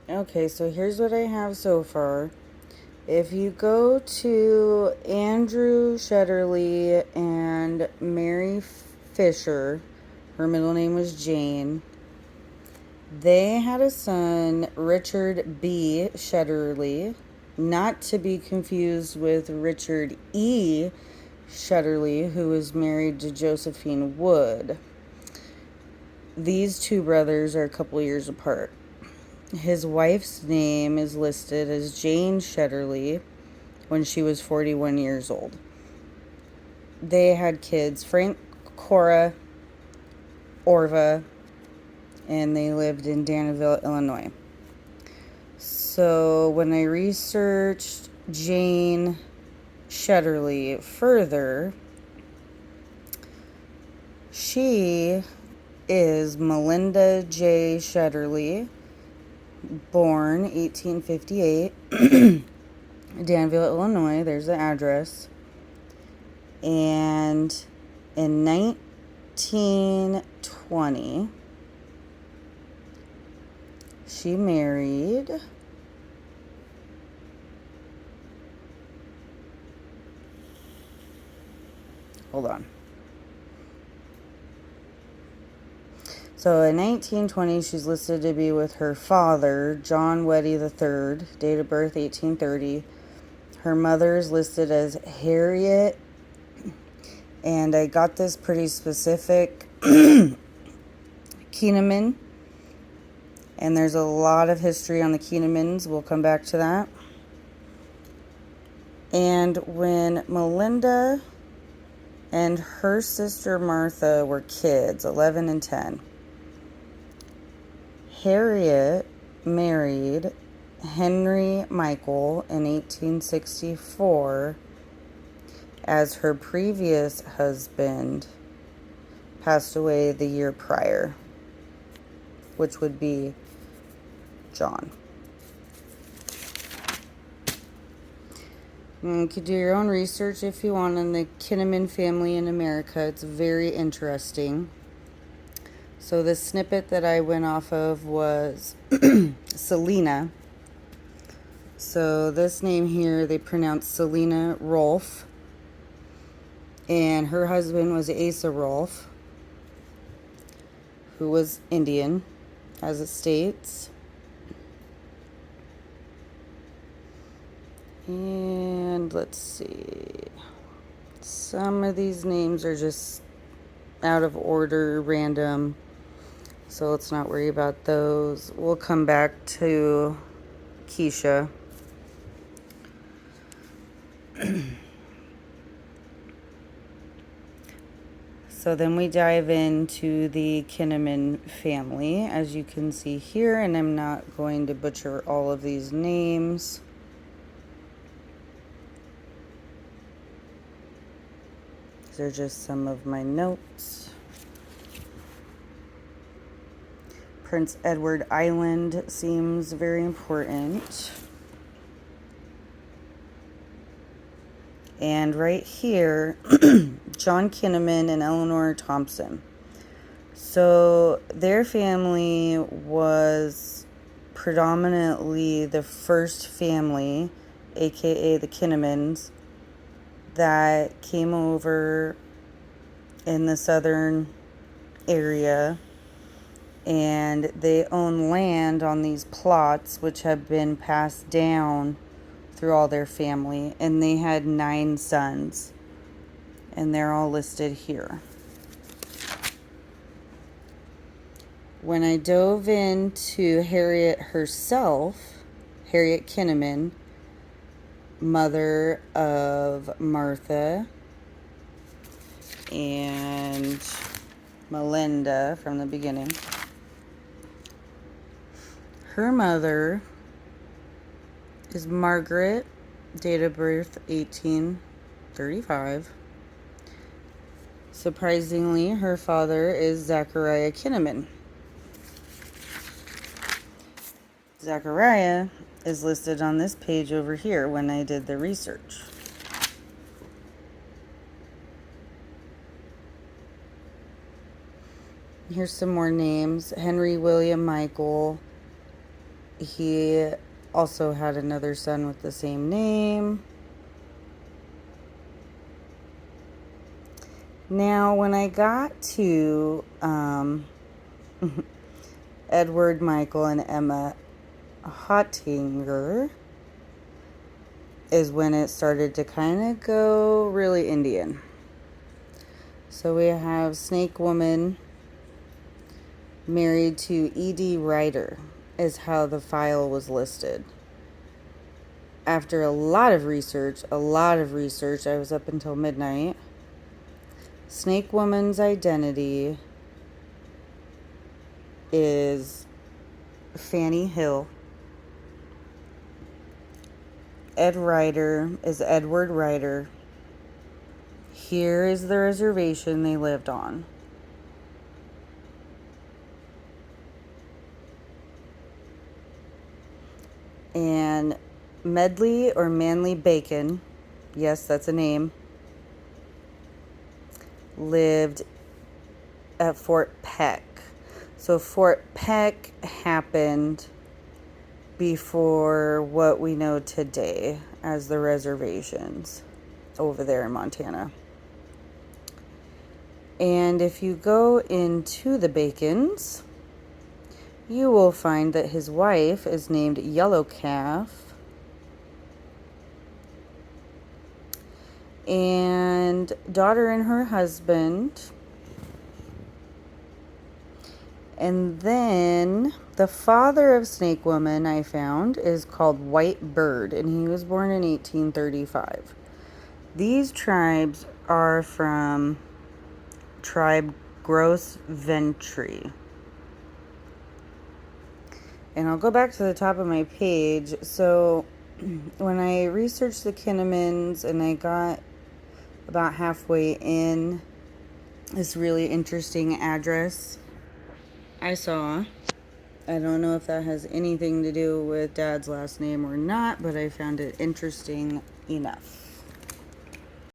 Okay, so here's what I have so far. If you go to Andrew Shetterly and Mary Fisher, her middle name was Jane, they had a son, Richard B. Shetterly, not to be confused with Richard E. Shetterly, who was married to Josephine Wood. These two brothers are a couple years apart. His wife's name is listed as Jane Shetterly when she was 41 years old. They had kids, Frank, Cora, Orva, and they lived in Danville, Illinois. So when I researched Jane Shetterly further, she is Melinda J. Shetterly, born 1858, Danville, Illinois. There's the address. And in 1920, she married hold on. So in 1920, she's listed to be with her father, John Weddy III, date of birth 1830. Her mother is listed as Harriet, and I got this pretty specific, Keeneman. And there's a lot of history on the Keenemans. We'll come back to that. And when Melinda and her sister Martha were kids, 11 and 10, Harriet married Henry Michael in 1864, as her previous husband passed away the year prior, which would be John. You could do your own research if you want on the Kinnaman family in America. It's very interesting. So the snippet that I went off of was Selena. So this name here, they pronounce Selena Rolfe. And her husband was Asa Rolfe, who was Indian, as it states. And let's see. Some of these names are just out of order, random. So let's not worry about those. We'll come back to Keisha. So then we dive into the Kinnaman family, as you can see here, and I'm not going to butcher all of these names. These are just some of my notes. Prince Edward Island seems very important. And right here, John Kinnaman and Eleanor Thompson. So their family was predominantly the first family, aka the Kinnamans, that came over in the southern area, and they own land on these plots which have been passed down through all their family, and they had 9 sons, and they're all listed here. When I dove into Harriet herself, Harriet Kinnaman, mother of Martha and Melinda from the beginning, her mother is Margaret, date of birth 1835. Surprisingly, her father is Zachariah Kinnaman. Zachariah is listed on this page over here when I did the research. Here's some more names. Henry William Michael. he also had another son with the same name. Now, when I got to Edward, Michael, and Emma Hottinger is when it started to kind of go really Indian. So we have Snake Woman married to E.D. Ryder is how the file was listed. After a lot of research, I was up until midnight. Snake Woman's identity is Fanny Hill. Ed Ryder is Edward Ryder. Here is the reservation they lived on. And Medley or Manly Bacon, yes, that's a name, lived at Fort Peck. So Fort Peck happened before what we know today as the reservations over there in Montana. And if you go into the Bacons, you will find that his wife is named Yellow Calf. And daughter and her husband. And then the father of Snake Woman I found is called White Bird, and he was born in 1835. These tribes are from tribe Gros Ventre. And I'll go back to the top of my page. So when I researched the Kinnemans and I got about halfway in this really interesting address I saw. I don't know if that has anything to do with Dad's last name or not, but I found it interesting enough.